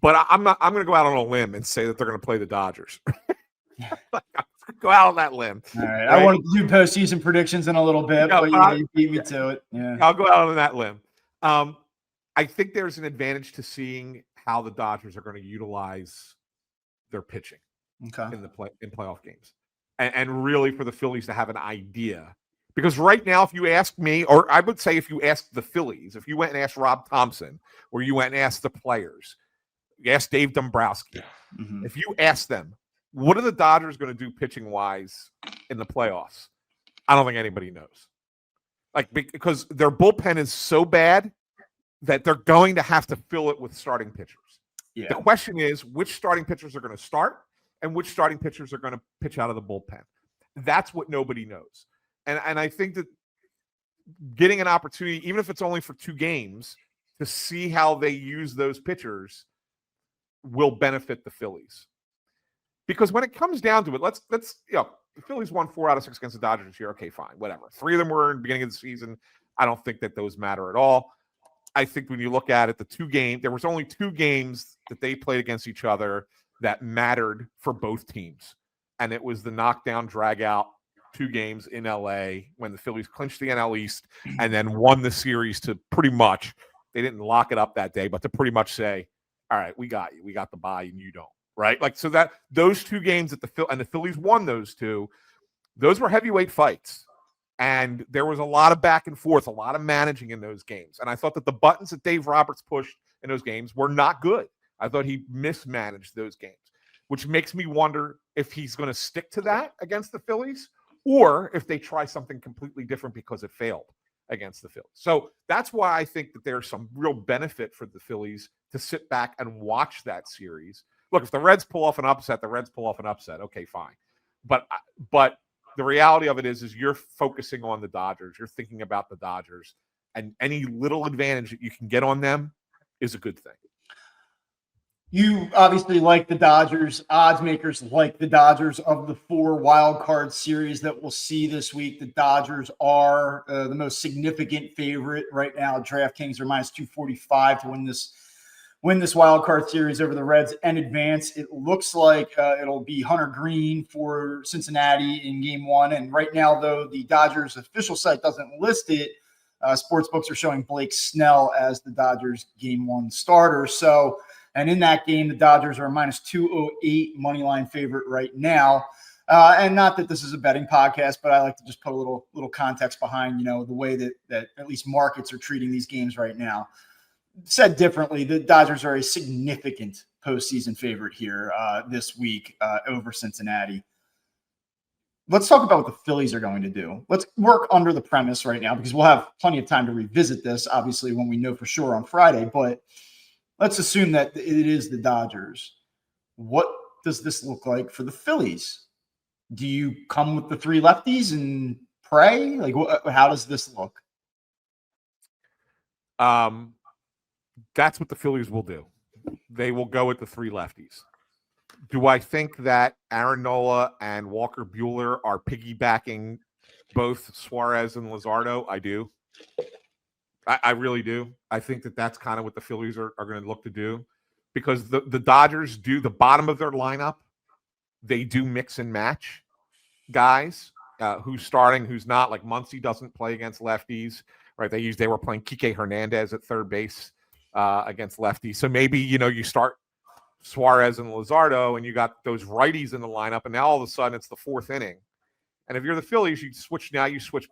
But I'm not. I'm going to go out on a limb and say that they're going to play the Dodgers. Go out on that limb. All right. I wanted to do postseason predictions in a little bit, but you beat me to it. Yeah. I'll go out on that limb. I think there's an advantage to seeing how the Dodgers are going to utilize their pitching in playoff games, and really for the Phillies to have an idea. Because right now, if you ask me, or I would say if you ask the Phillies, if you went and asked Rob Thompson, or you went and asked the players, you asked Dave Dombrowski, if you ask them, what are the Dodgers going to do pitching-wise in the playoffs? I don't think anybody knows. Like, because their bullpen is so bad that they're going to have to fill it with starting pitchers. Yeah. The question is, which starting pitchers are going to start and which starting pitchers are going to pitch out of the bullpen? That's what nobody knows. And I think that getting an opportunity, even if it's only for 2 games, to see how they use those pitchers will benefit the Phillies. Because when it comes down to it, let's the Phillies won 4 out of 6 against the Dodgers this year. Okay, fine, whatever. 3 of them were in the beginning of the season. I don't think that those matter at all. I think when you look at it, there was only 2 games that they played against each other that mattered for both teams. And it was the knockdown, drag-out 2 games in LA when the Phillies clinched the NL East and then won the series to pretty much, they didn't lock it up that day, but to pretty much say, all right, we got you. We got the bye and you don't. Right? Like, so that those 2 games and the Phillies won those 2, those were heavyweight fights. And there was a lot of back and forth, a lot of managing in those games. And I thought that the buttons that Dave Roberts pushed in those games were not good. I thought he mismanaged those games, which makes me wonder if he's going to stick to that against the Phillies or if they try something completely different because it failed against the Phillies. So that's why I think that there's some real benefit for the Phillies to sit back and watch that series. Look, if the Reds pull off an upset, the Reds pull off an upset. Okay, fine. But the reality of it is you're focusing on the Dodgers. You're thinking about the Dodgers. And any little advantage that you can get on them is a good thing. You obviously like the Dodgers. Odds makers like the Dodgers. Of the 4 wild card series that we'll see this week, the Dodgers are the most significant favorite right now. DraftKings are minus 245 to win this wild card series over the Reds and advance. It looks like it'll be Hunter Green for Cincinnati in game 1. And right now, though, the Dodgers official site doesn't list it. Sportsbooks are showing Blake Snell as the Dodgers game 1 starter. So, and in that game, the Dodgers are a minus 208 money line favorite right now. And not that this is a betting podcast, but I like to just put a little context behind, the way that at least markets are treating these games right now. Said differently, the Dodgers are a significant postseason favorite here this week over Cincinnati. Let's talk about what the Phillies are going to do. Let's work under the premise right now because we'll have plenty of time to revisit this, obviously, when we know for sure on Friday. But let's assume that it is the Dodgers. What does this look like for the Phillies? Do you come with the 3 lefties and pray? Like, how does this look? That's what the Phillies will do. They will go with the 3 lefties. Do I think that Aaron Nola and Walker Buehler are piggybacking both Suarez and Luzardo? I do. I really do. I think that that's kind of what the Phillies are going to look to do because the Dodgers do the bottom of their lineup. They do mix and match guys, who's starting, who's not. Like Muncy doesn't play against lefties, right? They were playing Kike Hernandez at third base against lefties. So maybe, you start Suarez and Luzardo and you got those righties in the lineup and now all of a sudden it's the 4th inning. And if you're the Phillies, you switch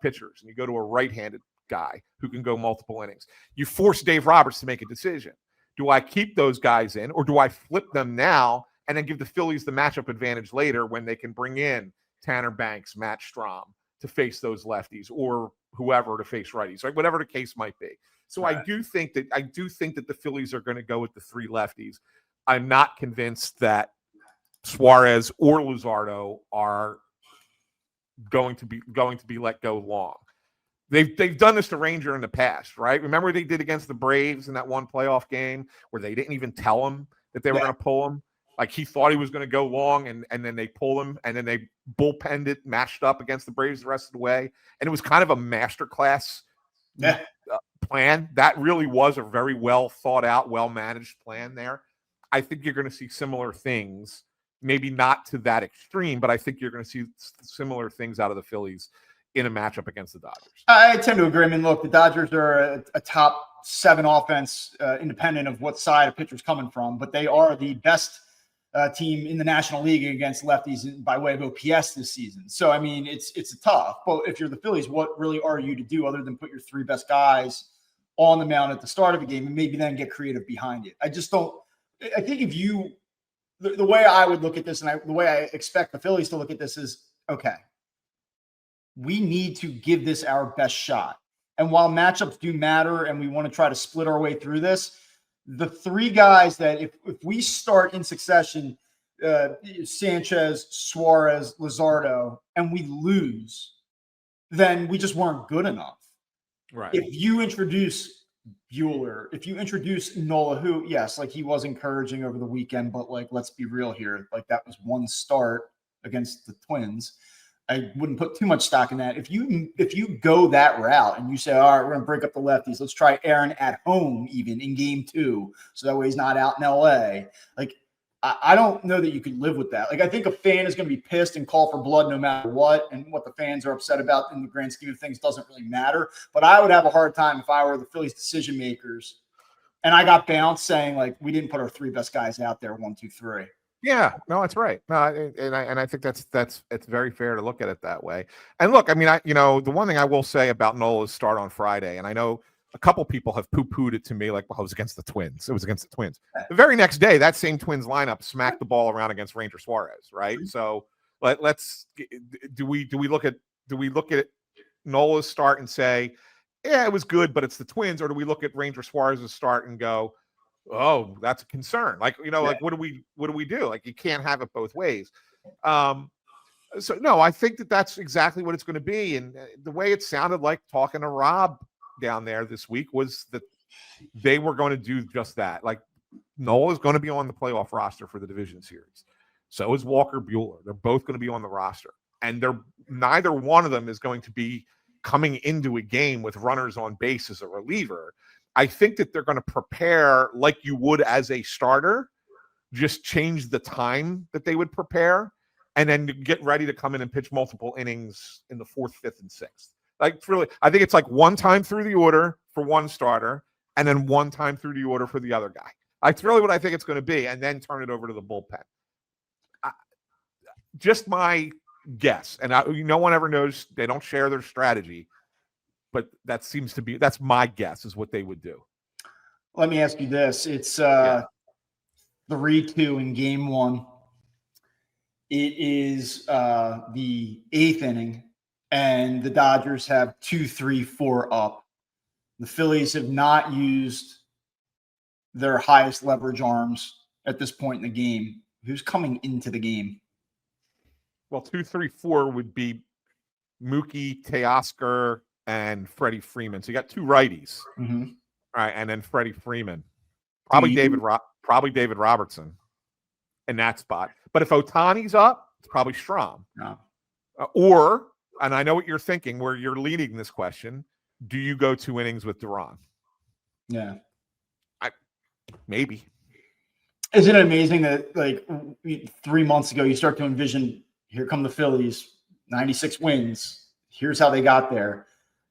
pitchers and you go to a right-handed guy who can go multiple innings. You force Dave Roberts to make a decision. Do I keep those guys in or do I flip them now and then give the Phillies the matchup advantage later when they can bring in Tanner Banks, Matt Strahm to face those lefties or whoever to face righties, right? Whatever the case might be. So right. I do think that the Phillies are going to go with the 3 lefties. I'm not convinced that Suarez or Luzardo are going to be let go long. They've done this to Ranger in the past, right? Remember what they did against the Braves in that one playoff game where they didn't even tell him that they were going to pull him. Like he thought he was going to go long, and then they pull him, and then they bullpenned it, matched up against the Braves the rest of the way, and it was kind of a masterclass plan. That really was a very well thought out, well managed plan there. I think you're going to see similar things. Maybe not to that extreme, but I think you're going to see similar things out of the Phillies in a matchup against the Dodgers. I tend to agree. I mean, look, the Dodgers are a top 7 offense, independent of what side a pitcher's coming from, but they are the best team in the National League against lefties by way of OPS this season. So, I mean, it's tough. But if you're the Phillies, what really are you to do other than put your 3 best guys on the mound at the start of a game and maybe then get creative behind it? I just don't. I think if you the way I would look at this, and the way I expect the Phillies to look at this is, okay, we need to give this our best shot. And while matchups do matter and we want to try to split our way through this, the 3 guys that if we start in succession, Sanchez, Suarez, Luzardo, and we lose, then we just weren't good enough. Right. If you introduce Buehler, if you introduce Nola, who, yes, like he was encouraging over the weekend, but like, let's be real here. Like that was one start against the Twins. I wouldn't put too much stock in that. If you go that route and you say, all right, we're going to break up the lefties. Let's try Aaron at home even in game 2. So that way he's not out in LA. Like, I don't know that you could live with that. Like, I think a fan is going to be pissed and call for blood no matter what. And what the fans are upset about in the grand scheme of things doesn't really matter. But I would have a hard time if I were the Phillies decision makers and I got bounced saying, like, we didn't put our 3 best guys out there, 1, 2, 3. Yeah, no, that's right. No, and I think it's very fair to look at it that way. And look, I mean, the one thing I will say about Nola's start on Friday, and I know a couple people have poo-pooed it to me, like, well, it was against the Twins. It was against the Twins. The very next day, that same Twins lineup smacked the ball around against Ranger Suarez, right? So let's do we look at Nola's start and say, yeah, it was good, but it's the Twins, or do we look at Ranger Suarez's start and go, oh, that's a concern. Like, like what do we do? Like, you can't have it both ways. So no, I think that's exactly what it's going to be. And the way it sounded like talking to Rob down there this week was that they were going to do just that. Like, Nola is going to be on the playoff roster for the division series. So is Walker Buehler. They're both going to be on the roster, and neither one of them is going to be coming into a game with runners on base as a reliever. I think that they're going to prepare like you would as a starter, just change the time that they would prepare, and then get ready to come in and pitch multiple innings in the 4th, 5th, and 6th. Like, really, I think it's like one time through the order for one starter, and then one time through the order for the other guy. That's really what I think it's going to be, and then turn it over to the bullpen. Just my guess, and no one ever knows. They don't share their strategy. But that's my guess is what they would do. Let me ask you this. It's 3-2 in game 1. It is the 8th inning, and the Dodgers have 2, 3, 4 up. The Phillies have not used their highest leverage arms at this point in the game. Who's coming into the game? Well, 2, 3, 4 would be Mookie, Teoscar, and Freddie Freeman. So you got 2 righties, right? And then Freddie Freeman, probably David Robertson in that spot. But if Ohtani's up, it's probably Strahm. No. And I know what you're thinking, where you're leading this question. Do you go 2 innings with Duran? Yeah, maybe. Isn't it amazing that, like, 3 months ago you start to envision, here come the Phillies, 96 wins. Here's how they got there.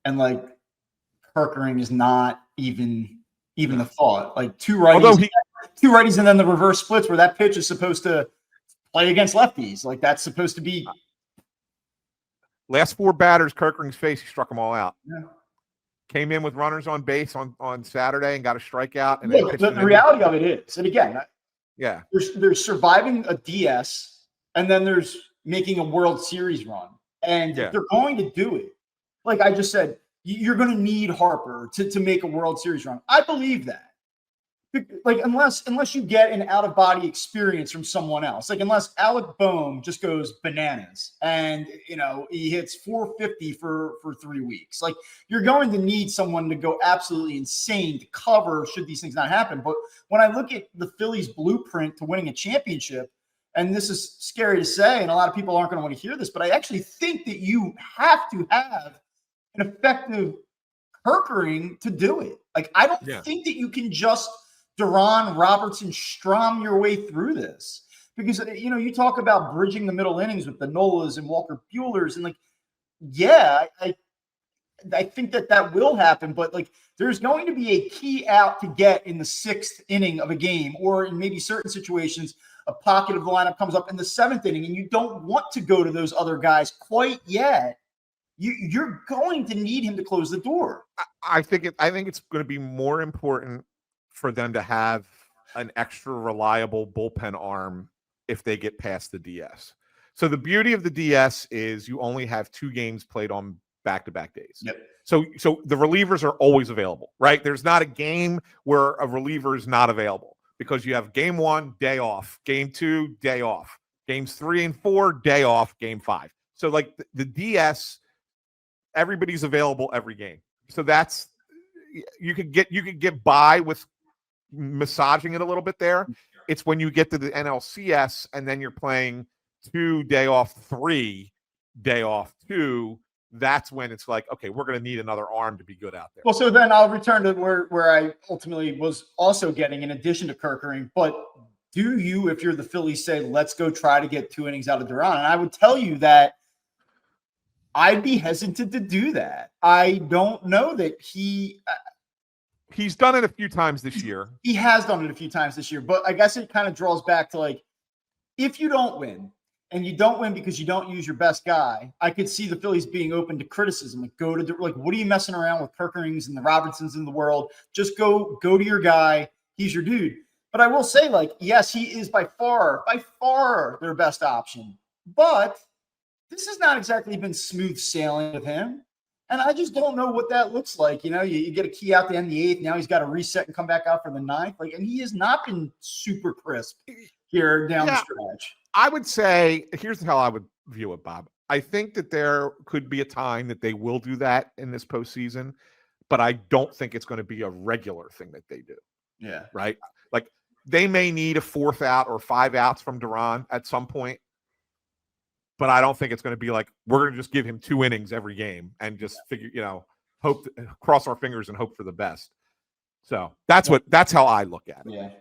And like Kerkering is not even the thought. Like 2 righties, and then the reverse splits where that pitch is supposed to play against lefties. Like, that's supposed to be. Last 4 batters, Kerkering's face, he struck them all out. Yeah. Came in with runners on base on Saturday and got a strikeout. And look, the reality of it is, and again, yeah, there's surviving a DS, and then there's making a World Series run. And if they're going to do it, like I just said, you're going to need Harper to make a World Series run. I believe that. Like, unless you get an out-of-body experience from someone else, like unless Alec Boehm just goes bananas and, he hits 450 for 3 weeks, like, you're going to need someone to go absolutely insane to cover should these things not happen. But when I look at the Phillies' blueprint to winning a championship, and this is scary to say, and a lot of people aren't going to want to hear this, but I actually think that you have to have an effective Kerkering to do it. Like, I don't think that you can just Duran, Robertson, Strom your way through this. Because, you talk about bridging the middle innings with the Nolas and Walker Buehlers, and like, yeah, I think that will happen, but like there's going to be a key out to get in the 6th inning of a game, or in maybe certain situations, a pocket of the lineup comes up in the 7th inning, and you don't want to go to those other guys quite yet. You're going to need him to close the door. I think it's going to be more important for them to have an extra reliable bullpen arm if they get past the DS. So the beauty of the DS is you only have 2 games played on back-to-back days. Yep. So the relievers are always available, right? There's not a game where a reliever is not available because you have game 1, day off, game 2, day off, games 3 and 4, day off, game 5. So like the DS, everybody's available every game. So that's you could get by with massaging it a little bit there. It's when you get to the NLCS and then you're playing 2, day off 3, day off 2. That's when it's like, okay, we're going to need another arm to be good out there. Well, so then I'll return to where I ultimately was also getting, in addition to Kerkering. But do you, if you're the Phillies, say, let's go try to get 2 innings out of Duran? And I would tell you that I'd be hesitant to do that. I don't know that he's done it a few times this year. He has done it a few times this year, but I guess it kind of draws back to like, if you don't win, and you don't win because you don't use your best guy, I could see the Phillies being open to criticism. Like, what are you messing around with Kerkerings and the Robertsons in the world? Just go to your guy. He's your dude. But I will say, like, yes, he is by far their best option. But this has not exactly been smooth sailing with him. And I just don't know what that looks like. You get a key out to end the 8th. Now he's got to reset and come back out for the 9th. Like, and he has not been super crisp here down the stretch. I would say, here's how I would view it, Bob. I think that there could be a time that they will do that in this postseason, but I don't think it's going to be a regular thing that they do. Yeah. Right? Like, they may need a 4th out or 5 outs from Duran at some point, but I don't think it's going to be like, we're going to just give him 2 innings every game and just figure, cross our fingers and hope for the best. So that's how I look at it. Yeah.